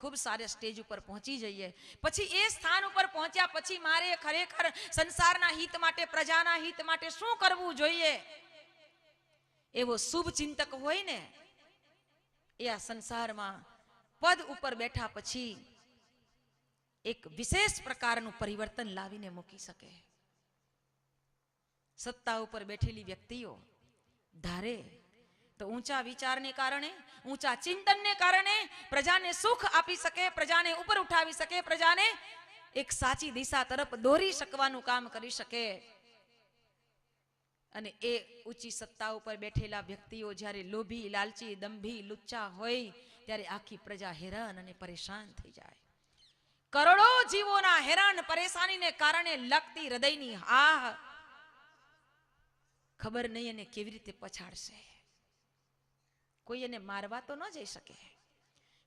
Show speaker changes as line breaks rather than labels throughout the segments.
खूब सारे स्टेज पर पहुंची जाइए, पछी ए स्थान पर पहुंच्या पछी मारे खरेखर संसारना हित माटे प्रजाना हित माटे शुं करवुं जोईए एवो शुभ चिंतक होय ने ए आ संसारमा पद उपर बैठा पछी एक विशेष प्रकारનું परिवर्तन लावीने मूकी सके। सत्ता उपर बैठेली व्यक्तिओ धारे तो ऊंचा विचार ने कारणे ऊंचा चिंतन ने कारणे प्रजाने सुख आपी सके, प्रजाने ऊपर उठावी सके, प्रजाने एक साची दिशा तरफ दोरी शकवानुं काम करी सके। अने ए ऊंची सत्ता उपर बैठेला व्यक्तिओ ज्यारे लोभी लालची दंभी लुच्चा होय त्यारे आखी प्रजा हैरान अने परेशान थई जाय। करोड़ों जीवोना हैरान परेशानी ने कारणे लगती हृदयनी आह खबर नहीं अने केवी रीते पछाड़शे। कोई एने मारवा तो न जई सके,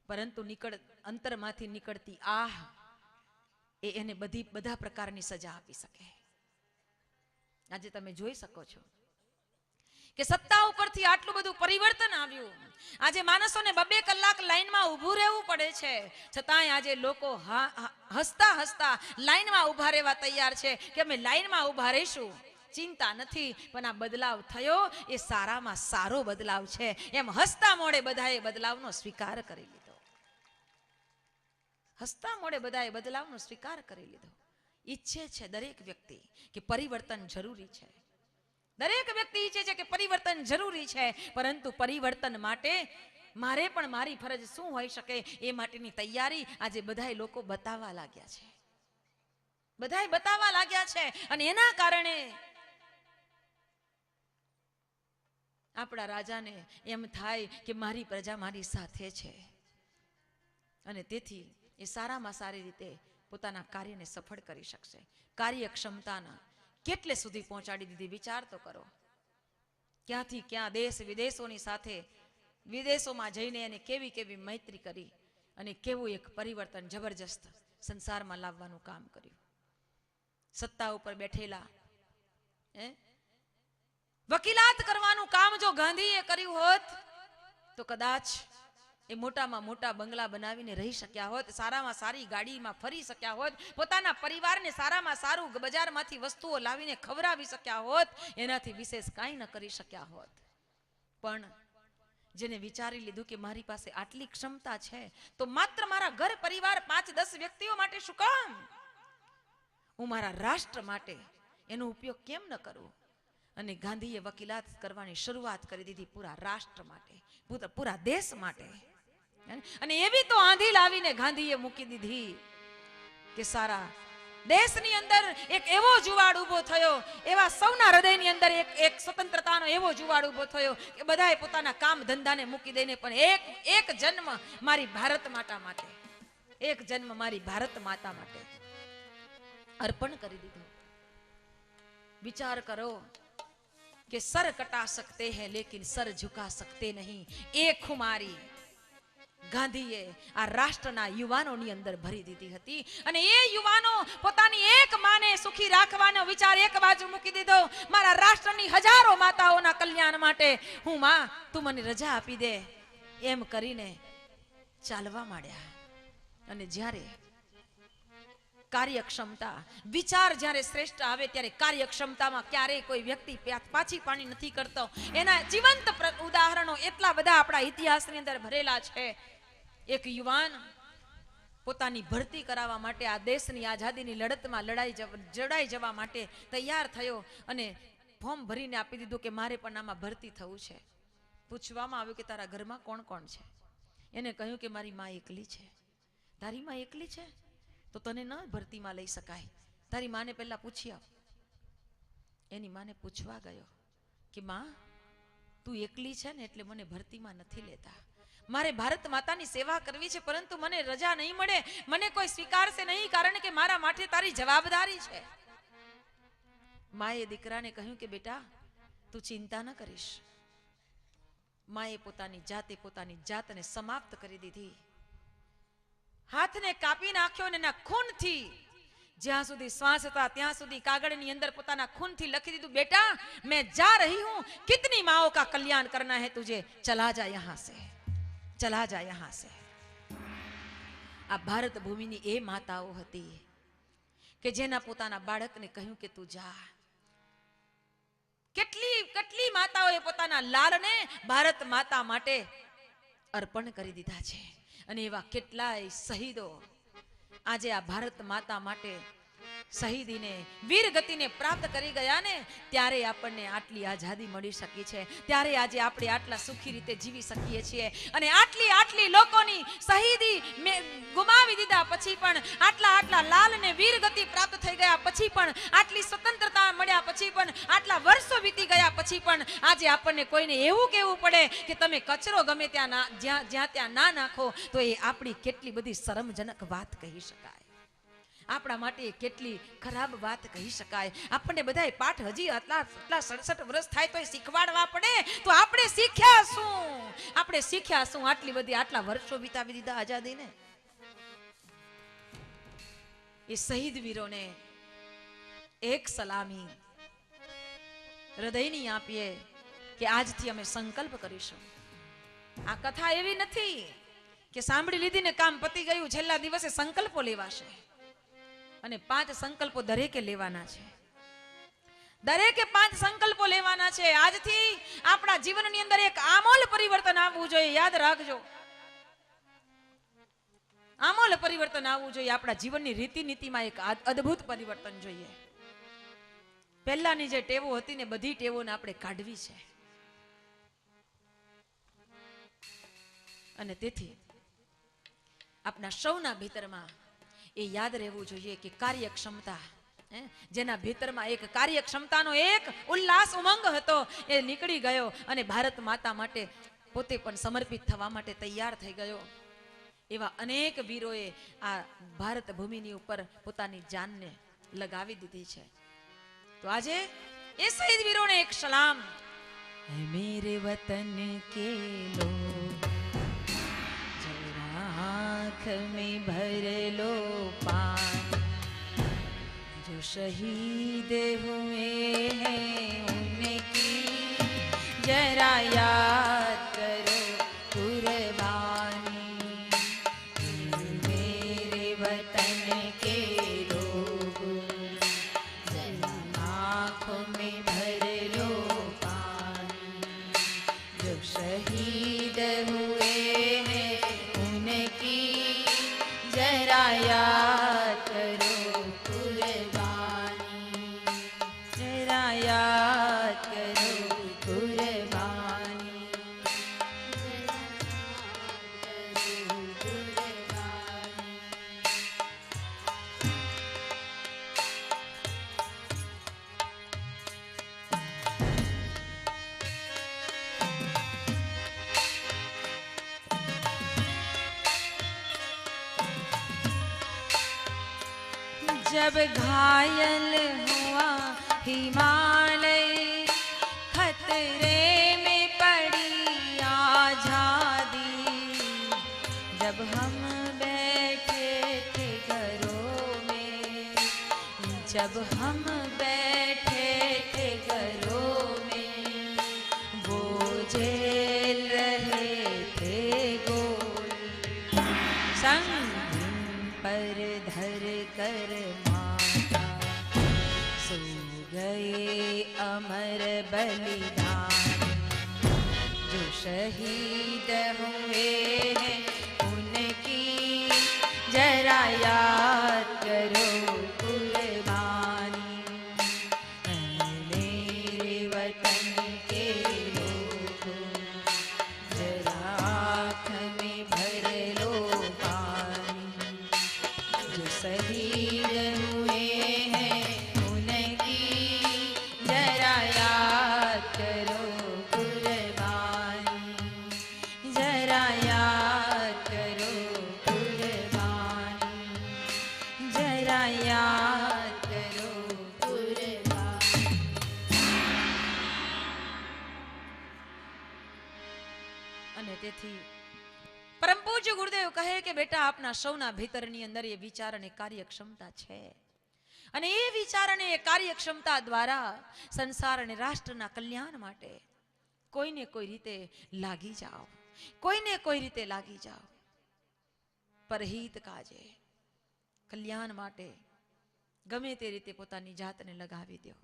परंतु अंतरमांथी निकळती आह एने बधा प्रकारनी सजा आपी सके। आज तमे जोई शको छो के सत्ता उपरथी आटલું બધું परिवर्तन આવ્યું। આજે માણસોને 2-2 કલાક લાઈનમાં ઊભું રહેવું પડે છે, છતાંય આજે લોકો હસતા હસતા લાઈનમાં ઊભા રહેવા તૈયાર છે કે અમે લાઈનમાં ઊભા રહીશું। चिंता नहीं पण आ बदलाव थयो ए सारामां सारो बदलाव छे एम हसता मोड़े बधाए बदलावनो स्वीकार करी लीधो। हसता मोड़े बधाए बदलावनो स्वीकार करी लीधो। इच्छे छे दरेक व्यक्ति कि परिवर्तन जरूरी छे, दरेक व्यक्ति इच्छे छे कि परिवर्तन जरूरी छे, परंतु परिवर्तन माटे मारे पण मारी फरज शुं होई शके ए माटेनी तैयारी आजे बधाए लोको बतावा लाग्या छे। बधाए बतावा लाग्या छे अने एना कारणे आपड़ा राजा ने एम थाय कि मारी प्रजा मारी साथे छे अने तेथी ए सारामां सारी रीते पोताना कार्यने सफल करी शकशे। कार्यक्षमताना केटले सुधी पहोंचाडी दीधी विचार तो करो। क्यांथी क्यां देश विदेशोनी साथे विदेशोमां जईने एने केवी केवी मैत्री करी अने केवुं एक परिवर्तन जबरदस्त संसारमां लाववानुं काम कर्युं। सत्ता उपर बैठेला वकीलात करवानुं काम जो गांधीए कर्युं होत तो कदाच ए मोटामां मोटा बंगला बनावीने रही शक्या होत, सारामां सारी गाडीमां फरी शक्या होत, पोताना परिवारने सारामां सारू बजारमांथी वस्तुओ लावीने खवरावी शक्या होत, एनाथी विशेष कांई न करी शक्या होत। पण जेने विचारी लीधुं कि मारी पासे आटली क्षमता छे तो मात्र मारा घर परिवार 5-10 व्यक्तिओ माटे शुं काम, हूँ मारा राष्ट्र माटे एनो उपयोग केम न करूं। अने गांधीए वकीलात करवानी शुरुआत करी दीधी पूरा राष्ट्र माटे, पूरा देश माटे। अने एवी तो आंधी लावीने गांधीए मूकी दीधी के सारा देशनी अंदर एक एवो जुवाड़ उभो थयो, एवा सौना हृदयनी अंदर एक स्वतंत्रतानो एवो जुवाड़ उभो थयो के बधाए पोताना काम धंधाने मूकी देने पण एक जन्म मारी भारत माता माटे, एक जन्म मारी भारत माता माटे अर्पण करी दीधो। विचार करो कि सर कटा सकते हैं लेकिन सर झुका सकते नहीं, एक खुमारी गांधीए आ राष्ट्રના યુવાનોની અંદર ભરી દીધી હતી અને એ યુવાનો પોતાની એક માને સુખી રાખવાનો વિચાર એક બાજુ મૂકી દીધો। મારા રાષ્ટ્રની હજારો માતાઓના કલ્યાણ માટે હું માં તું મને રજા આપી દે એમ કરીને ચાલવા માંડ્યા। અને જ્યારે कार्यक्षमता विचार ज्यारे श्रेष्ठ आवे त्यारे कार्यक्षमतामां क्यारे कोई व्यक्ति पाछी पाणी नथी करतो। एना जीवंत उदाहरणों एटला बधा आपणा इतिहासनी अंदर भरेला छे। एक युवान पोतानी भरती करावा माटे आ देशनी आजादीनी लड़तमां जोड़ाई जवा माटे तैयार थयो अने फॉर्म भरीने आपी दीधुं के मारे पण आमां भरती थवुं छे। पूछवामां आव्युं के तारा घरमां कोण कोण छे? एने कह्युं के मारी मां एकली छे। तारी मां एकली छे तो तने न भरती में लई शकाय, तारी माँ ने पहला पूछी आव। एनी माँ ने पूछवा गयो कि माँ तू एकली छे ने एटले मने भरती में नथी लेता, मारे भारत माता नी सेवा करवी छे परंतु मने रजा नहीं मळे, मने कोई स्वीकारशे नहीं कारण के मारा माटे तारी जवाबदारी छे। माए दीकराने कह्युं के बेटा तू चिंता न करीश। माए पोतानी जातने समाप्त करी दीधी। हाथ ने कापी नाख्यो ने ना खून थी ज्यां सुधी श्वास था त्यां सुधी कागड़नी अंदर पोताना खून थी लखी दीधुं बेटा मैं जा रही हूं, कितनी माओ का कल्याण करना है तुझे, चला जा यहां से, चला जा यहां से। આ ભારત ભૂમિની એ માતાઓ હતી કે જેના પોતાના બાળકને કહ્યું કે તું જા. કેટલી કેટલી માતાઓએ પોતાના લાલને ભારત માતા માટે અર્પણ કરી દીધા છે. અને એવા કેટલાય શહીદો આજે આ ભારત માતા માટે શહીદીને વીર ગતિને પ્રાપ્ત કરી ગયા ને, ત્યારે આપણને આટલી આઝાદી મળી શકી છે, ત્યારે આજે આપણે આટલા સુખી રીતે જીવી શકીએ છીએ. અને આટલી લોકોની શહીદી ગુમાવી દીધા પછી પણ, આટલા લાલને વીર ગતિ પ્રાપ્ત થઈ ગયા પછી પણ, આટલી સ્વતંત્રતા મળ્યા પછી પણ, આટલા વર્ષો વીતી ગયા પછી પણ આજે આપણને કોઈને એવું કહેવું પડે કે તમે કચરો ગમે ત્યાં જ્યાં ત્યાં ના નાખો, તો એ આપણી કેટલી બધી શરમજનક વાત કહી શકાય. આપણા માટે કેટલી ખરાબ વાત કહી શકાય. આપણને બધાય પાઠ હજી આટલા 67 વર્ષ થાય તો શીખવાડવા પડે, તો આપણે શીખ્યા શું? આટલી બધી આટલા વર્ષો વિતાવી દીધા આઝાદીને. એ શહીદ વીરોને એક સલામી હૃદયની આપીએ કે આજથી અમે સંકલ્પ કરીશું. આ કથા એવી નથી કે સાંભળી લીધી ને કામ પતી ગયું, છેલ્લા દિવસે સંકલ્પો લેવાશે. અને 5 સંકલ્પો દરેકે લેવાના છે. દરેકે 5 સંકલ્પો લેવાના છે. આજથી આપણા જીવનની અંદર એક આમૂલ પરિવર્તન આવવું જોઈએ. યાદ રાખજો, આમૂલ પરિવર્તન આવવું જોઈએ. આપણા જીવનની રીતિ નીતિમાં એક અદ્ભુત પરિવર્તન જોઈએ. પહેલાની જે ટેવો હતી ને, બધી ટેવોને આપણે કાઢવી છે. અને તેથી આપણા સૌના ભીતરમાં એ યાદ રહેવું જોઈએ કે કાર્યક્ષમતા, જેના ભીતરમાં એક કાર્યક્ષમતાનો એક ઉલ્લાસ ઉમંગ હતો, એ નીકળી ગયો અને ભારત માતા માટે પોતે પણ સમર્પિત થવા માટે તૈયાર થઈ ગયો. એવા અનેક વીરોએ આ ભારત ભૂમિની ઉપર પોતાની જાનને લગાવી દીધી છે. તો આજે એ શહીદ વીરોને એક સલામ. મેરે વતન કે લોગ आँख में भर लो पानी, जो शहीद हुए हैं उनकी जरा याद करो कुर्बानी. मेरे वतन के लोग जरा आँखों में भर लो पानी, जो शहीद हुए जरा याद करो कुर्बानी, जरा याद करो कुर्बानी, जब घायल हुआ हिमालय, खतरे में पड़ी आजादी, जब हम बैठे थे घरों में, जब हम बैठे थे घरों में, वो झेल रहे थे गोली, संग पर धर कर माता सो गए अमर बलिदान, जो शहीद हुए हैं उनकी जरा याद करो कुर्बानी. मेरे वतन के लोगों जरा आँख में भर लो पानी, जो शहीद हुए हैं उनकी जरा याद करो कुर्बानी, जरा याद करो कुर्बानी, जरा याद करो कुर्बानी. અને તેથી પરમ પૂજ્ય ગુરુદેવ કહે કે બેટા, આપના સૌના ભીતરની અંદર એ વિચાર અને કાર્યક્ષમતા છે, અને એ વિચાર અને એ કાર્યક્ષમતા દ્વારા સંસાર અને રાષ્ટ્રના કલ્યાણ માટે કોઈને કોઈ રીતે લાગી જાઓ, કોઈને કોઈ રીતે લાગી જાઓ. પરહિત કાજે, કલ્યાણ માટે ગમે તે રીતે પોતાની જાતને લગાવી દો.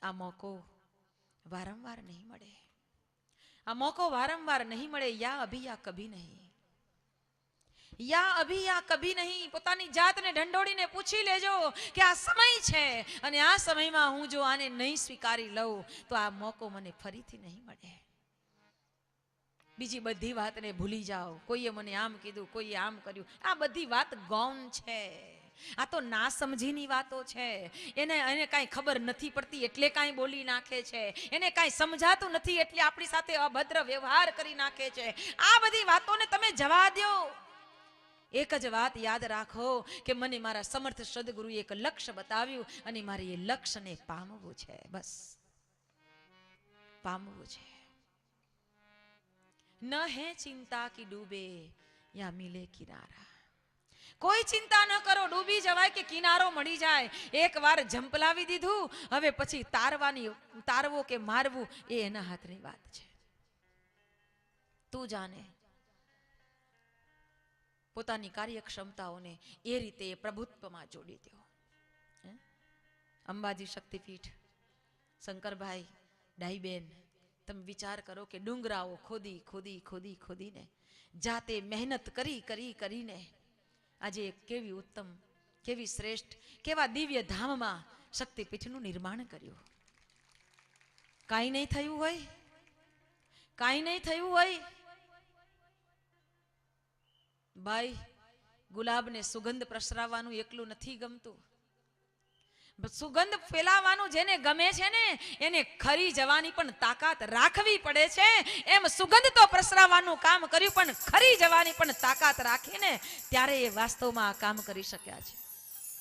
આ મોકો વારંવાર નહીં મળે. આ મોકો વારંવાર નહીં મળે. યા અભી યા કભી નહીં, યા અભી યા કભી નહીં. પોતાની જાતને ઢંઢોળીને પૂછી લેજો કે આ સમય છે અને આ સમયમાં હું જો આને નહીં સ્વીકારી લઉં તો આ મોકો મને ફરીથી નહીં મળે. બીજી બધી વાતને ભૂલી જાઓ. કોઈએ મને આમ કીધું, કોઈએ આમ કર્યું, આ બધી વાત ગૌણ છે. આ તો ના સમજીની વાતો છે. એને કાંઈ ખબર નથી પડતી એટલે કાંઈ બોલી નાખે છે. એને કાંઈ સમજાતું નથી એટલે આપણી સાથે અભદ્ર વ્યવહાર કરી નાખે છે. આ બધી વાતોને તમે જવા દો. એક જ વાત યાદ રાખો કે મને મારા સમર્થ સદગુરુએ એક લક્ષ્ય બતાવ્યું અને મારે એ લક્ષ્યને પામવું છે. બસ પામવું છે. ન હે ચિંતા કી ડૂબે યા મિલે કિનારા. કોઈ ચિંતા ન કરો, ડૂબી જવાય કે કિનારો મળી જાય. એક વાર ઝંપલાવી દીધું, હવે પછી તારવો કે મારવું એ એના હાથની વાત છે. તું જાણે. પોતાની કાર્યક્ષમતાઓને એ રીતે પ્રભુત્વમાં જોડી દો. અંબાજી શક્તિપીઠ, શંકરભાઈ, ડાઈબેન, તમે વિચાર કરો કે ડુંગરાઓ ખોદીને જાતે મહેનત કરીને આજે કેવી ઉત્તમ, કેવી શ્રેષ્ઠ, કેવા દિવ્ય ધામમાં શક્તિપીઠનું નિર્માણ કર્યું. કાંઈ નહીં થયું હોય, કાંઈ નહીં થયું હોય. ભાઈ, ગુલાબને સુગંધ પ્રસરાવવાનું એકલું નથી ગમતું. સુગંધ ફેલાવવાનું જેને ગમે છે ને એને ખરી જવાની પણ તાકાત રાખવી પડે છે. એમ સુગંધ તો પ્રસરાવવાનું કામ કર્યું પણ ખરી જવાની પણ તાકાત રાખીને ત્યારે એ વાસ્તવમાં આ કામ કરી શક્યા છે.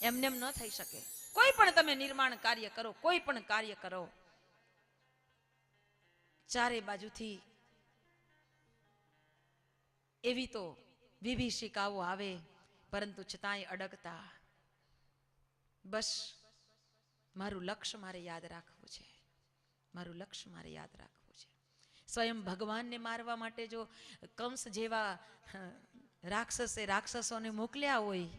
એમને એમ ન થઈ શકે. કોઈ પણ તમે નિર્માણ કાર્ય કરો, કોઈ પણ કાર્ય કરો, ચારે બાજુથી એવી તો વિભીષિકાઓ આવે પરંતુ છતાંય અડગતા. બસ મારું લક્ષ્ય મારે યાદ રાખવું છે. મારું લક્ષ્ય મારે યાદ રાખવું છે. સ્વયં ભગવાનને મારવા માટે જો કંસ જેવા રાક્ષસોને મોકલ્યા હોય,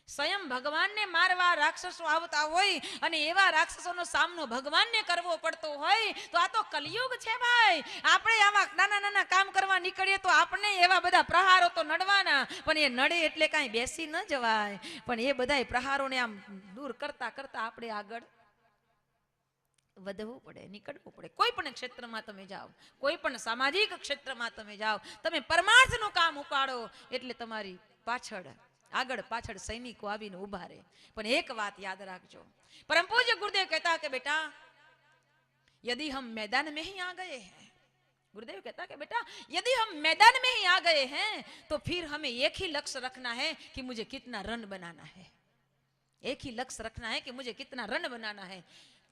સ્વયં ભગવાનને મારવા રાક્ષસો આવતા હોય અને એવા રાક્ષસોનો સામનો ભગવાનને કરવો પડતો હોય તો આ તો કલિયુગ છે ભાઈ. આપણે આવા નાના કામ કરવા નીકળીએ તો આપણે એવા બધા પ્રહારો તો નડવાના, પણ એ નડે એટલે કાંઈ બેસી ન જવાય. પણ એ બધા પ્રહારોને આમ દૂર કરતા આપણે આગળ વધવું પડે, નીકળવું પડે. કોઈ પણ ક્ષેત્રમાં તમે જાઓ, કોઈ પણ સામાજિક ક્ષેત્રમાં તમે જાઓ, તમે પરમાર્થનું કામ ઉપાડો એટલે તમારી આગળ પાછળ સૈનિકો આવીને ઉભા રહે. પણ એક વાત યાદ રાખજો, પરમ પૂज्य गुरुदेव कहता कि बेटा यदि हम मैदान में ही आ गए हैं, गुरुदेव कहता कि बेटा यदि हम मैदान में ही आ गए हैं तो फिर हमें एक ही लक्ष्य रखना है कि मुझे कितना रन बनाना है. एक ही लक्ष्य रखना है कि मुझे कितना रन बनाना है.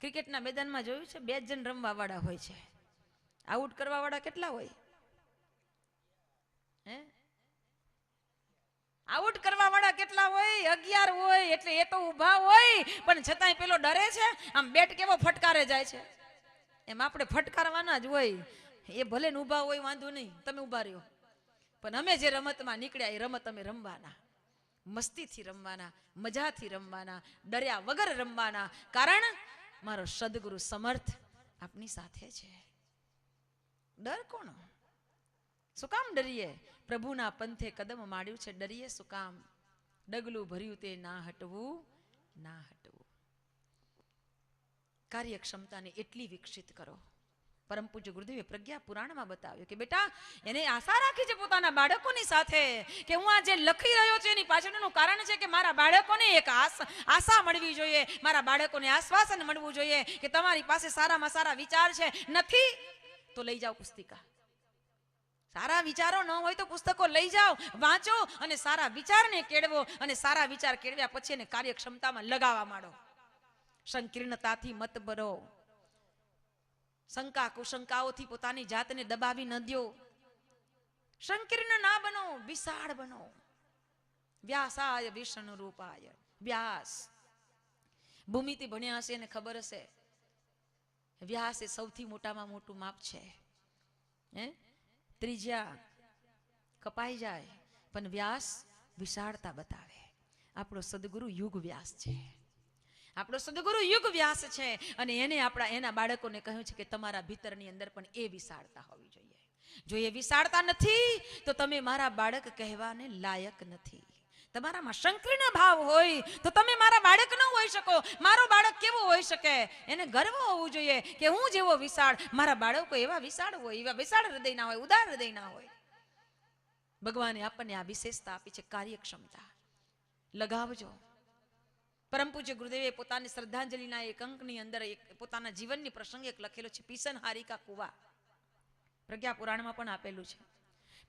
ક્રિકેટના મેદાનમાં જોયું છે, 2 જણ રમવા વાળા હોય છે, આઉટ કરવા વાળા કેટલા હોય? આઉટ કરવા વાળા કેટલા હોય? 11 હોય. એટલે એ તો ઊભા હોય પણ છતાંય પેલો ડરે છે. આમ બેટ કેવો ફટકારે જાય છે એમ આપણે ફટકારવાના જ હોય. એ ભલે ને ઊભા હોય વાંધો નહીં, તમે ઊભા રહ્યો, પણ અમે જે રમતમાં નીકળ્યા એ રમત અમે રમવાના, મસ્તીથી રમવાના, મજાથી રમવાના, ડર્યા વગર રમવાના. કારણ મારો સદગુરુ સમર્થ આપની સાથે છે. ડર કોણ? શું કામ ડરીએ? પ્રભુના પંથે કદમ માંડ્યું છે, ડરીએ શું કામ? ડગલું ભર્યું તે ના હટવું. કાર્યક્ષમતાને એટલી વિકસિત કરો. પરમ પૂજ્ય ગુરુદેવે પ્રજ્ઞા પુરાણમાં બતાવ્યું કે બેટા એને આશા રાખી છે પોતાના બાળકોની સાથે કે હું આ જે લખી રહ્યો છું એની પાછળનું કારણ છે કે મારા બાળકોને એક આશા મળવી જોઈએ, મારા બાળકોને આશ્વાસન મળવું જોઈએ કે તમારી પાસે સારામાં સારા વિચાર છે. નથી તો લઈ જાઓ પુસ્તિકા. સારા વિચારો ન હોય તો પુસ્તકો લઈ જાઓ, વાંચો અને સારા વિચારને કેળવો. અને સારા વિચાર કેળવ્યા પછી એને કાર્યક્ષમતામાં લગાવવા માંડો. સંકીર્ણતાથી મત ભરો, શંકા કુશંકાઓથી પોતાની જાતને દબાવી ન દો. સંકીર્ણ ના બનો, વિશાળ બનો. વ્યાસાય વિષ્ણુ રૂપાય. વ્યાસ ભૂમિથી ભણ્યા હશે એને ખબર હશે, વ્યાસ એ સૌથી મોટામાં મોટું માપ છે. ત્રિજ્યા કપાઈ જાય પણ વ્યાસ વિશાળતા બતાવે. આપણો સદગુરુ યુગ વ્યાસ છે. આપણો સદગુરુ યુગ વ્યાસ છે. અને એને એના બાળકોને કહ્યું છે કે તમારા ભીતરની અંદર પણ એ વિશાળતા હોવી જોઈએ. જો એ વિશાળતા નથી તો તમે મારા બાળક કહેવાને લાયક નથી. તમારામાં સંકીર્ણ ભાવ હોય તો તમે મારા બાળક ન હોઈ શકો. મારો બાળક કેવો હોઈ શકે? એને ગર્વ હોવું જોઈએ કે હું જેવો વિશાળ, મારા બાળકો એવા વિશાળ હોય, એવા વિશાળ હૃદયના હોય, ઉદાર હૃદયના હોય. ભગવાને આપણને આ વિશેષતા આપી છે, કાર્યક્ષમતા. લગાવજો. પરમ પૂજ્ય ગુરુદેવે પોતાની શ્રદ્ધાંજલિના એક અંકની અંદર પોતાના જીવનની પ્રસંગ એક લખેલો છે, પીસનહારી કા કુવા. પ્રજ્ઞા પુરાણમાં પણ આપેલું છે.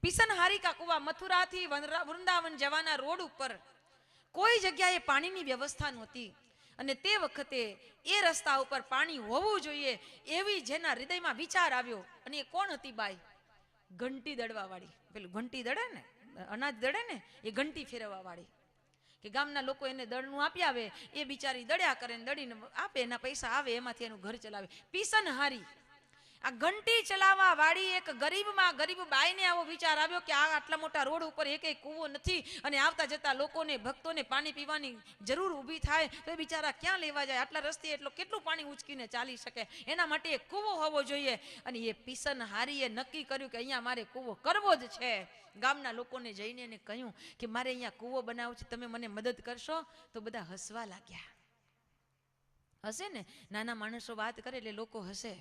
પીસનહારી કા કુવા, મથુરાથી વૃંદાવન જવાના રોડ ઉપર કોઈ જગ્યાએ પાણીની વ્યવસ્થા નહોતી. અને તે વખતે એ રસ્તા ઉપર પાણી હોવું જોઈએ એવી જેના હૃદયમાં વિચાર આવ્યો. અને એ કોણ હતી બાઈ? ઘંટી દળવા વાળી. પેલું ઘંટી દળે ને, અનાજ દળે ને, એ ઘંટી ફેરવવા વાળી. કે ગામના લોકો એને દળનું આપી આવે, એ બિચારી દળ્યા કરે, દળીને આપે, એના પૈસા આવે, એમાંથી એનું ઘર ચલાવે. પીસનહારી, આ ઘંટી ચલાવવા વાળી એક ગરીબ બાઈને આવો વિચાર આવ્યો કે આ આટલા મોટા રોડ ઉપર એક કૂવો નથી અને આવતા જતા લોકોને, ભક્તોને પાણી પીવાની જરૂર ઊભી થાય તો એ બિચારા ક્યાં લેવા જાય? આટલા રસ્તે કેટલું પાણી ઉંચકીને ચાલી શકે? એના માટે એક કૂવો હોવો જોઈએ. અને એ પીસનહારીએ નક્કી કર્યું કે અહીંયા મારે કૂવો કરવો જ છે. ગામના લોકોને જઈને એને કહ્યું કે મારે અહીંયા કૂવો બનાવવો છે, તમે મને મદદ કરશો? તો બધા હસવા લાગ્યા. હશે ને, નાના માણસો વાત કરે એટલે લોકો હસે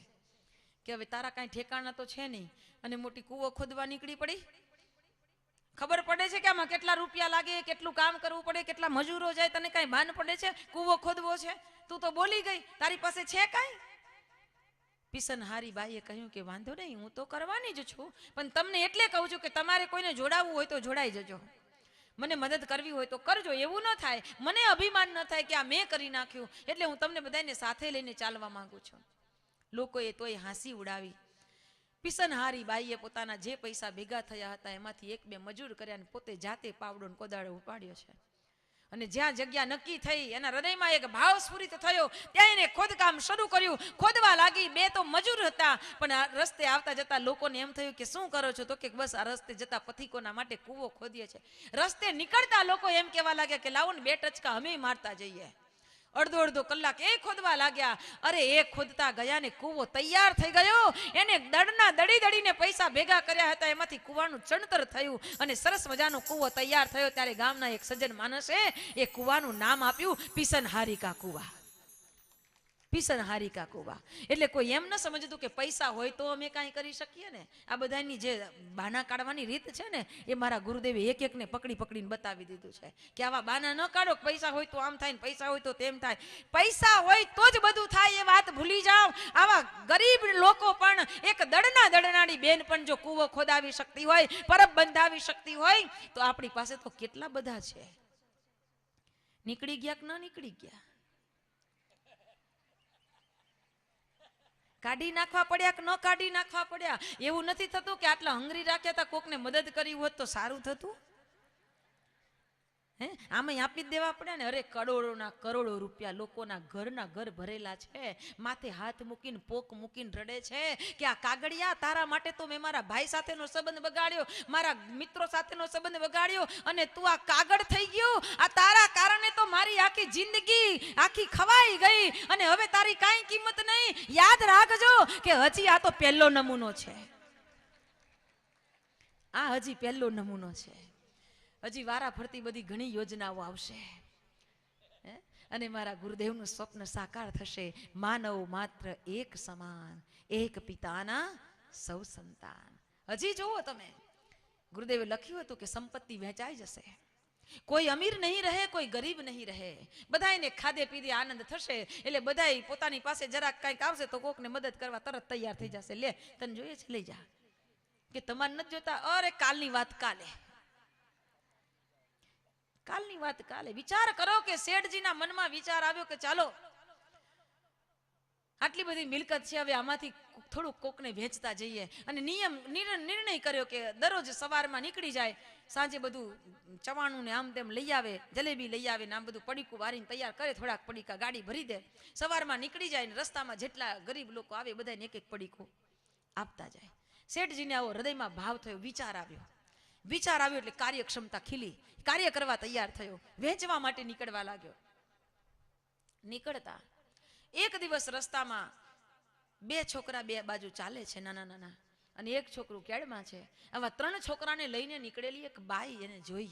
કે હવે તારા કાંઈ ઠેકાણા તો છે નહીં અને મોટી કૂવો ખોદવા નીકળી પડી. ખબર પડે છે કે આમાં કેટલા રૂપિયા લાગે, કેટલું કામ કરવું પડે, કેટલા મજૂરો જાય, તને કાંઈ ભાન પડે છે? કૂવો ખોદવો છે, તું તો બોલી ગઈ, તારી પાસે છે કાંઈ? પીસનહારી બાઈએ કહ્યું કે વાંધો નહીં, હું તો કરવાની જ છું, પણ તમને એટલે કહું છું કે તમારે કોઈને જોડાવવું હોય તો જોડાઈ જજો, મને મદદ કરવી હોય તો કરજો. એવું ન થાય, મને અભિમાન ન થાય કે આ મેં કરી નાખ્યું, એટલે હું તમને બધાને સાથે લઈને ચાલવા માંગુ છું. લોકોએ તોય હાંસી ઉડાવી. પીસનહારી બાઈએ પોતાના જે પૈસા ભેગા થયા હતા એમાંથી એક બે મજૂર કર્યા અને પોતે જાતે પાવડો ને કોદાળો ઉપાડ્યો છે. અને જ્યાં જગ્યા નક્કી થઈ, એના હૃદયમાં એક ભાવ સ્ફુરિત થયો, ત્યાં એને ખોદકામ શરૂ કર્યું. ખોદવા લાગી. બે તો મજૂર હતા, પણ આ રસ્તે આવતા જતા લોકોને એમ થયું કે શું કરો છો? તો કે બસ આ રસ્તે જતા પથિકોના માટે કૂવો ખોદીએ છે. રસ્તે નીકળતા લોકો એમ કહેવા લાગ્યા કે લાવો ને બે ટચકા અમે મારતા જઈએ. અડધો કલાક એ ખોદવા લાગ્યા. અરે એ ખોદતા ગયા ને કૂવો તૈયાર થઈ ગયો. એને દડીને પૈસા ભેગા કર્યા હતા, એમાંથી કૂવાનું ચણતર થયું અને સરસ મજાનો કૂવો તૈયાર થયો. ત્યારે ગામના એક સજ્જન માણસે એ કૂવાનું નામ આપ્યું પીસનહારી કા કૂવા. પીસનહારી કા કૂવા. એટલે કોઈ એમ ન સમજતું કે પૈસા હોય તો અમે કાંઈ કરી શકીએ ને. આ બધાની જે બાના કાઢવાની રીત છે ને, એ મારા ગુરુદેવે એક એકને પકડીને બતાવી દીધું છે કે આવા બાના ન કાઢો. પૈસા હોય તો આમ થાય ને પૈસા હોય તો તેમ થાય. પૈસા હોય તો જ બધું થાય, એ વાત ભૂલી જાઓ. આવા ગરીબ લોકો પણ, એક દળનાડી બેન પણ જો કૂવો ખોદાવી શકતી હોય, પરબ બંધાવી શકતી હોય, તો આપણી પાસે તો કેટલા બધા છે. નીકળી ગયા કે ન નીકળી ગયા? કાઢી નાખવા પડ્યા કે ન કાઢી નાખવા પડ્યા? એવું નથી થતું કે આટલા હંગરી રાખ્યા હતા, કોકને મદદ કરી હોત તો સારું થતું? હે, આમાં આપી જ દેવા પડ્યા ને. અરે કરોડોના કરોડો રૂપિયા લોકોના ઘર ભરેલા છે. માથે હાથ મૂકીને પોક મૂકીને રડે છે કે આ કાગળિયા, તારા માટે તો મેં મારા ભાઈ સાથેનો સંબંધ બગાડ્યો, મારા મિત્રો સાથેનો સંબંધ બગાડ્યો, અને તું આ કાગળ થઈ ગયો. આ તારા કારણે તો મારી આખી જિંદગી આખી ખવાઈ ગઈ, અને હવે તારી કાંઈ કિંમત નહીં. યાદ રાખજો કે હજી આ તો પહેલો નમૂનો છે. આ હજી પહેલો નમૂનો છે. હજી વારા ફરતી બધી ઘણી યોજનાઓ આવશે, અને મારા ગુરુદેવનું સ્વપ્ન સાકાર થશે. માનવ માત્ર એક સમાન, એક પિતાના સૌ સંતાન. હજી જુઓ તમે, ગુરુદેવે લખ્યું હતું કે સંપત્તિ વહેંચાઈ જશે. કોઈ અમીર નહીં રહે, કોઈ ગરીબ નહીં રહે. બધાને ખાધે પીધે આનંદ થશે. એટલે બધાય પોતાની પાસે જરાક કંઈક આવશે તો કોકને મદદ કરવા તરત તૈયાર થઈ જશે. લે, તને જોઈએ છે, લઈ જા. કે તમારે નથી જોતા? અરે કાલની વાત કાલે, કાલની વાત કાલે. વિચાર કરો કે શેઠજીના મનમાં વિચાર આવ્યો કે ચાલો આટલી બધી મિલકત છે, હવે આમાંથી થોડુંક કોકને વેચતા જઈએ. અને નિર્ણય કર્યો કે દરરોજ સવારમાં નીકળી જાય, સાંજે બધું ચવાણું ને આમ તેમ લઈ આવે, જલેબી લઈ આવે ને આમ બધું પડીકું વારીને તૈયાર કરે, થોડાક પડીકા ગાડી ભરી દે. સવારમાં નીકળી જાય ને રસ્તામાં જેટલા ગરીબ લોકો આવે બધાને એક એક પડીકું આપતા જાય. શેઠજીને આવો હૃદયમાં ભાવ થયો, વિચાર આવ્યો. વિચાર આવ્યો એટલે કાર્યક્ષમતા ખીલી, કાર્ય કરવા તૈયાર થયો, વેચવા માટે નીકળવા લાગ્યો. નીકળતા એક દિવસ રસ્તામાં બે છોકરા બે બાજુ ચાલે છે, નાના નાના, અને એક છોકરું કેળમાં છે. આવા 3 છોકરાને લઈને નીકળેલી એક બાઈ એને જોઈ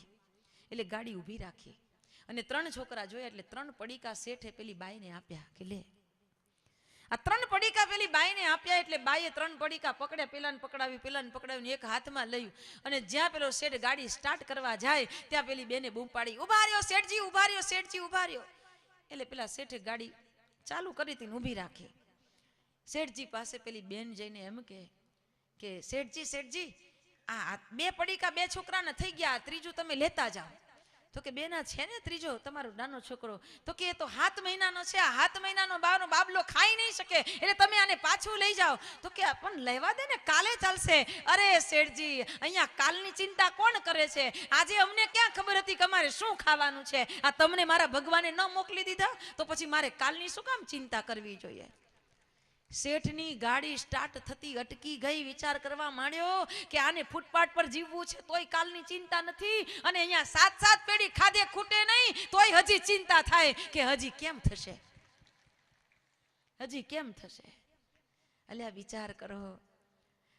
એટલે ગાડી ઊભી રાખી, અને 3 છોકરા જોયા એટલે 3 પડીકા શેઠે પેલી બાઈને આપ્યા કે લે. આ 3 પડીકા પેલી બાઈને આપ્યા એટલે બાઈએ 3 પડીકા પકડ્યા, પેલાને પકડાવી એક હાથમાં લઈ, અને જ્યાં પેલો શેઠ ગાડી સ્ટાર્ટ કરવા જાય ત્યાં પેલી બેને બૂમ પાડી, ઉભા રહ્યો શેઠજી, ઉભા રહ્યો શેઠજી, ઉભા રહ્યો. એટલે પેલા શેઠે ગાડી ચાલુ કરી હતી, ઊભી રાખી. શેઠજી પાસે પેલી બેન જઈને એમ કે શેઠજી, આ 2 પડીકા 2 છોકરાને થઈ ગયા, ત્રીજું તમે લેતા જાઓ. તો કે બેના છે ને ત્રીજો તમારો નાનો છોકરો. તો કે એ તો 7 મહિનાનો છે, આ 7 મહિનાનો બાબલો ખાઈ નહીં શકે, એટલે તમે આને પાછું લઈ જાઓ. તો કે પણ લેવા દે ને, કાલે ચાલશે. અરે શેઠજી, અહીંયા કાલની ચિંતા કોણ કરે છે? આજે અમને ક્યાં ખબર હતી કે અમારે શું ખાવાનું છે? આ તમને મારા ભગવાને ન મોકલી દીધા તો પછી મારે કાલની શું કામ ચિંતા કરવી જોઈએ? શેઠની ગાડી સ્ટાર્ટ થતી અટકી ગઈ. વિચાર કરવા માંડ્યો કે આને ફૂટપાથ પર જીવવું છે તોય કાલની ચિંતા નથી, અને અહીંયા 7 પેઢી ખાધે ખૂટે નહીં તોય હજી ચિંતા થાય કે હજી કેમ થશે, હજી કેમ થશે. અલ્યા વિચાર કરો,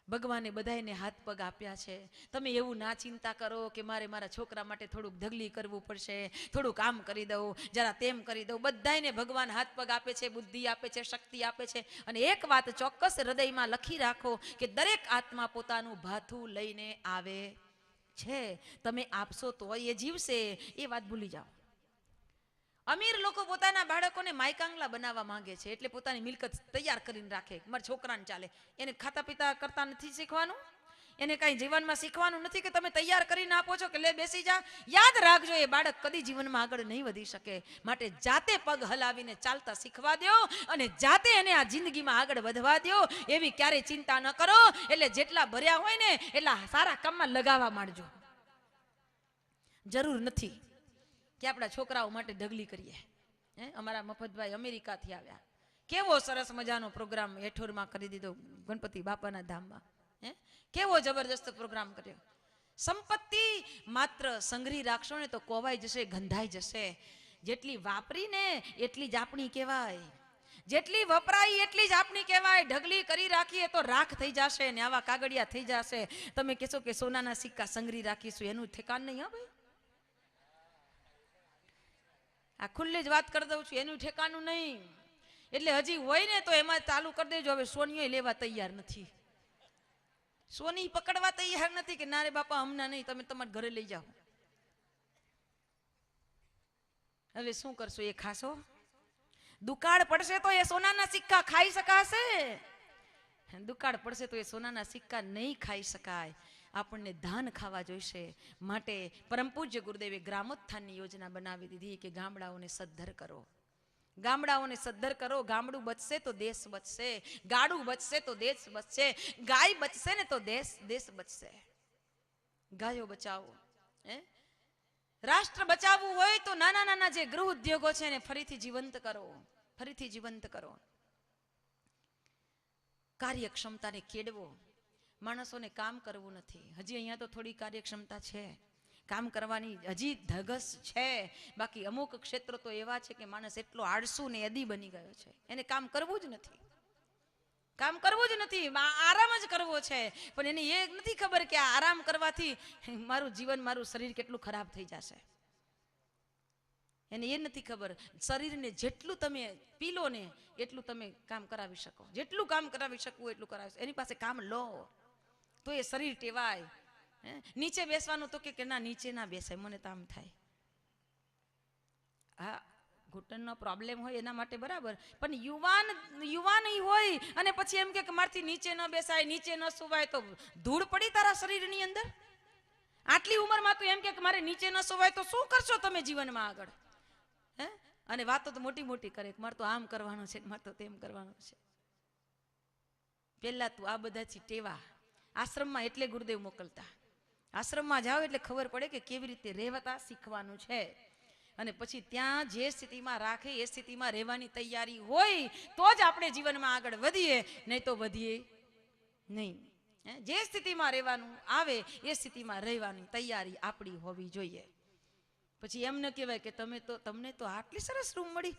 ભગવાને બધાને હાથ પગ આપ્યા છે. તમે એવું ના ચિંતા કરો કે મારે મારા છોકરા માટે થોડુંક ઢગલી કરવું પડશે, થોડું કામ કરી દઉં, જરા તેમ કરી દઉં. બધાને ભગવાન હાથ પગ આપે છે, બુદ્ધિ આપે છે, શક્તિ આપે છે. અને એક વાત ચોક્કસ હૃદયમાં લખી રાખો કે દરેક આત્મા પોતાનું ભાથું લઈને આવે છે. તમે આપશો તો એ જીવશે, એ વાત ભૂલી જાઓ. અમીર લોકો પોતાના બાળકોને માયકાંગલા બનાવવા માંગે છે, એટલે પોતાની મિલકત તૈયાર કરીને રાખે. મારા છોકરાને ચાલે, એને ખાતા પીતા કરતા નથી શીખવાનું, એને કાંઈ જીવનમાં શીખવાનું નથી કે તમે તૈયાર કરીને આપો છો કે લે બેસી જા. યાદ રાખજો, એ બાળક કદી જીવનમાં આગળ નહીં વધી શકે. માટે જાતે પગ હલાવીને ચાલતા શીખવા દો, અને જાતે એને આ જિંદગીમાં આગળ વધવા દો. એવી ક્યારેય ચિંતા ન કરો. એટલે જેટલા ભર્યા હોય ને એટલા સારા કામમાં લગાવવા માંડજો. જરૂર નથી કે આપણા છોકરાઓ માટે ઢગલી કરીએ. અમારા મફતભાઈ અમેરિકાથી આવ્યા, કેવો સરસ મજાનો પ્રોગ્રામ હેઠોરમાં કરી દીધો ગણપતિ બાપાના ધામમાં. કેવો જબરજસ્ત પ્રોગ્રામ કર્યો. સંપત્તિ માત્ર સંગ્રહી રાખશો ને તો કોવાઈ જશે, ગંધાઈ જશે. જેટલી વાપરીને એટલી જ આપણી કહેવાય, જેટલી વપરાય એટલી જ આપણી કહેવાય. ઢગલી કરી રાખીએ તો રાખ થઈ જશે ને આવા કાગળિયા થઈ જશે. તમે કહેશો કે સોનાના સિક્કા સંગ્રહી રાખીશું, એનું ઠેકાણ નહીં. હા ભાઈ, આ ખુલ્લી જ વાત કરી દઉં છું, એનું ઠેકાણું નહીં. એટલે હજી હોય ને તો એમાં ચાલુ કરી દેજો. હવે સોનીઓ લેવા તૈયાર નથી, સોની પકડવા તૈયાર નથી કે ના રે બાપા હમણાં નહીં, તમે તમારા ઘરે લઈ જાઓ. હવે શું કરશો? એ ખાશો? દુકાળ પડશે તો એ સોનાના સિક્કા ખાઈ શકાશે? દુકાળ પડશે તો એ સોનાના સિક્કા નહીં ખાઈ શકાય. આપણને ધાન ખાવા જોઈશે. માટે પરમ પૂજ્ય ગુરુદેવે ગ્રામોત્થાનની યોજના બનાવી દીધી કે ગામડાઓને સદ્ધર કરો, ગામડાઓને સદ્ધર કરો. ગામડું બચશે તો દેશ બચશે, ગાડું બચશે તો દેશ બચશે, ગાય બચશે ને તો દેશ બચશે. ગાયો બચાવો. રાષ્ટ્ર બચાવવું હોય તો નાના નાના જે ગૃહ ઉદ્યોગો છે એને ફરીથી જીવંત કરો, ફરીથી જીવંત કરો. કાર્યક્ષમતાને કેળવો. માણસોને કામ કરવું નથી. હજી અહીંયા તો થોડી કાર્યક્ષમતા છે, કામ કરવાની હજી ધગસ છે. બાકી અમુક ક્ષેત્રો તો એવા છે કે માણસ એટલો આળસુ ને અદી બની ગયો છે, એને કામ કરવું જ નથી, કામ કરવું જ નથી, આરામ જ કરવો છે. પણ એને એ નથી ખબર કે આ આરામ કરવાથી મારું જીવન, મારું શરીર કેટલું ખરાબ થઈ જશે. એને એ નથી ખબર. શરીરને જેટલું તમે પીલો ને એટલું તમે કામ કરાવી શકો, જેટલું કામ કરાવી શકવું એટલું કરાવી શકો. એની પાસે કામ લો તો એ શરીર ટેવાય. નીચે બેસવાનું તો કે ના નીચે ના બેસાય, મને તો આમ થાય. હા, ઘૂંટણનો પ્રોબ્લેમ હોય એના માટે બરાબર, પણ યુવાન હોય અને પછી એમ કે મારથી નીચે ન બેસાય, નીચે ન સુવાય, તો ધૂળ પડી તારા શરીરની અંદર. આટલી ઉંમરમાં તું એમ કે મારે નીચે ન સુવાય, તો શું કરશો તમે જીવનમાં આગળ? અને વાતો તો મોટી મોટી કરે, મારે તો આમ કરવાનું છે, મારે તો તેમ કરવાનું છે. પેલા તું આ બધાથી ટેવા. આશ્રમમાં એટલે ગુરુદેવ મોકલતા. આશ્રમમાં જાઓ એટલે ખબર પડે કે કેવી રીતે રહેવાતા શીખવાનું છે. અને પછી ત્યાં જે સ્થિતિમાં રાખે એ સ્થિતિમાં રહેવાની તૈયારી હોય તો જ આપણે જીવનમાં આગળ વધીએ, નહીં તો વધીએ નહીં. જે સ્થિતિમાં રહેવાનું આવે એ સ્થિતિમાં રહેવાની તૈયારી આપણી હોવી જોઈએ. પછી એમ ન કહેવાય કે તમને તો આટલી સરસ રૂમ મળી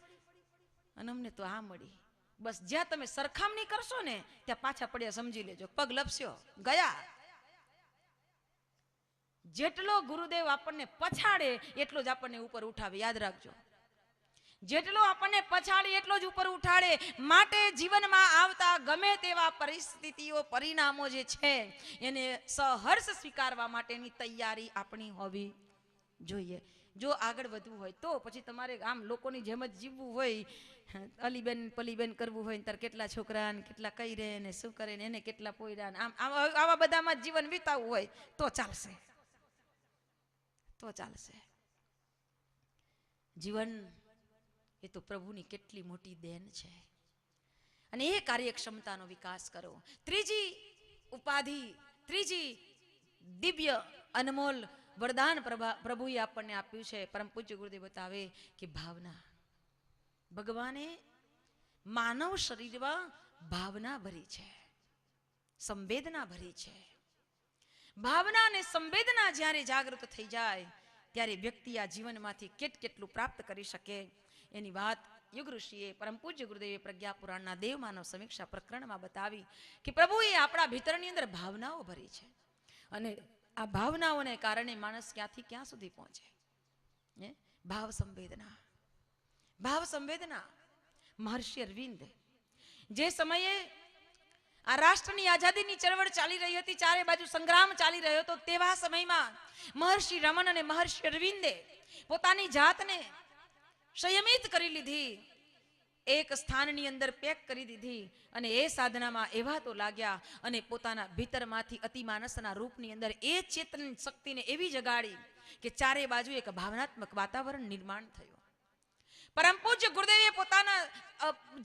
અને અમને તો આ મળી. બસ જ્યાં તમે સરખામણી કરશો ને ત્યાં પાછા પડ્યા સમજી લેજો, પગ લપસ્યો ગયા. જેટલો ગુરુદેવ આપણને પછાડે એટલો જ આપણને ઉપર ઉઠાવે, યાદ રાખજો. જેટલો આપણને પછાડે એટલો જ ઉપર ઉઠાડે. માટે જીવનમાં આવતા ગમે તેવા પરિસ્થિતિઓ, પરિણામો જે છે એને સહર્ષ સ્વીકારવા માટેની તૈયારી આપણી હોવી જોઈએ. જો આગળ વધવું હોય તો પછી તમારે આમ લોકોની જેમ જ જીવવું હોય, અલીબેન પલીબેન કરવું હોય, તાર કેટલા છોકરા ને કેટલા કઈ રહે ને શું કરે ને એને કેટલા પોયરા ને આવા બધામાં જીવન વિતાવવું હોય તો ચાલશે, તો ચાલશે. જીવન એ તો પ્રભુની કેટલી મોટી દેન છે અને એ કાર્યક્ષમતાનો વિકાસ કરો. ત્રીજી ઉપાધિ, ત્રીજી દિવ્ય અનમોલ વરદાન પ્રભુએ આપણને આપ્યું છે. પરમ પૂજ્ય ગુરુદેવ બતાવે કે ભાવના. ભગવાને માનવ શરીરમાં ભાવના ભરી છે, સંવેદના ભરી છે. ભાવના અને સંવેદના જ્યારે જાગૃત થઈ જાય ત્યારે વ્યક્તિ આ જીવનમાંથી કેટલું પ્રાપ્ત કરી શકે એની વાત યુગ ઋષિએ પરમ પૂજ્ય ગુરુદેવે પ્રજ્ઞા પુરાણના દેવમાનવ સમીક્ષા પ્રકરણમાં બતાવી કે પ્રભુએ આપણા ભીતરની અંદર ભાવનાઓ ભરી છે અને આ ભાવનાઓને કારણે માણસ ક્યાંથી ક્યાં સુધી પહોંચે. ભાવ સંવેદના, ભાવ સંવેદના. મહર્ષિ અરવિંદ જે સમયે આ રાષ્ટ્રની આઝાદીની ચળવળ ચાલી રહી હતી, ચારે બાજુ સંગ્રામ ચાલી રહ્યો હતો, તેવા સમયમાં મહર્ષિ રમન અને મહર્ષિ અરવિંદે પોતાની જાતને સંયમિત કરી લીધી, એક સ્થાનની અંદર પેક કરી દીધી અને એ સાધનામાં એવા તો લાગ્યા અને પોતાના ભીતરમાંથી અતિમાનસના રૂપની અંદર એ ચેતન શક્તિને એવી જગાડી કે ચારે બાજુ એક ભાવનાત્મક વાતાવરણ નિર્માણ થયું. પરમ પૂજ્ય ગુરુદેવે પોતાના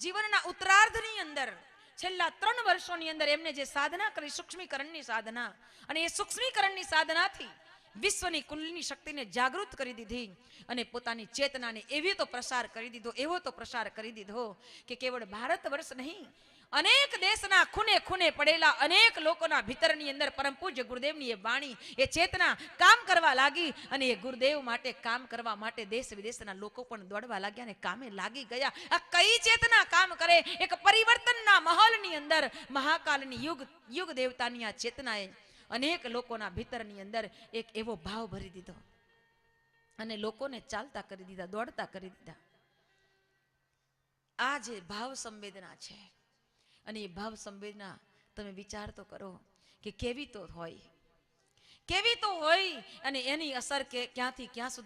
જીવનના ઉત્તરાર્ધની અંદર છેલ્લા 3 વર્ષોની અંદર એમને જે સાધના કરી, સૂક્ષ્મીકરણની સાધના, અને એ સૂક્ષ્મીકરણની સાધનાથી વિશ્વની કુંડલીની શક્તિને જાગૃત કરી દીધી અને પોતાની ચેતનાને એવી તો પ્રસાર કરી દીધો, એવો તો પ્રસાર કરી દીધો કે કેવળ ભારત વર્ષ નહીં, અનેક દેશના ખૂને ખૂને પડેલા અનેક લોકોના ભીતરની અંદર પરમ પૂજ્ય ગુરુદેવની એ વાણી, એ ચેતના કામ કરવા લાગી અને એ ગુરુદેવ માટે કામ કરવા માટે દેશ વિદેશના લોકો પણ દોડવા લાગ્યા અને કામે લાગી ગયા. આ કઈ ચેતના કામ કરે? એક પરિવર્તનના મહલની અંદર મહાકાલની યુગ દેવતાની આ ચેતનાએ અનેક લોકોના ભીતરની અંદર એક એવો ભાવ ભરી દીધો અને લોકોને ચાલતા કરી દીધા, દોડતા કરી દીધા. આ જે ભાવ સંવેદના છે અને એ ભાવ સંવેદના તમે વિચાર તો કરો કે કેવી તો હોય અને એની અસર કે ક્યાંથી ક્યાં સુધી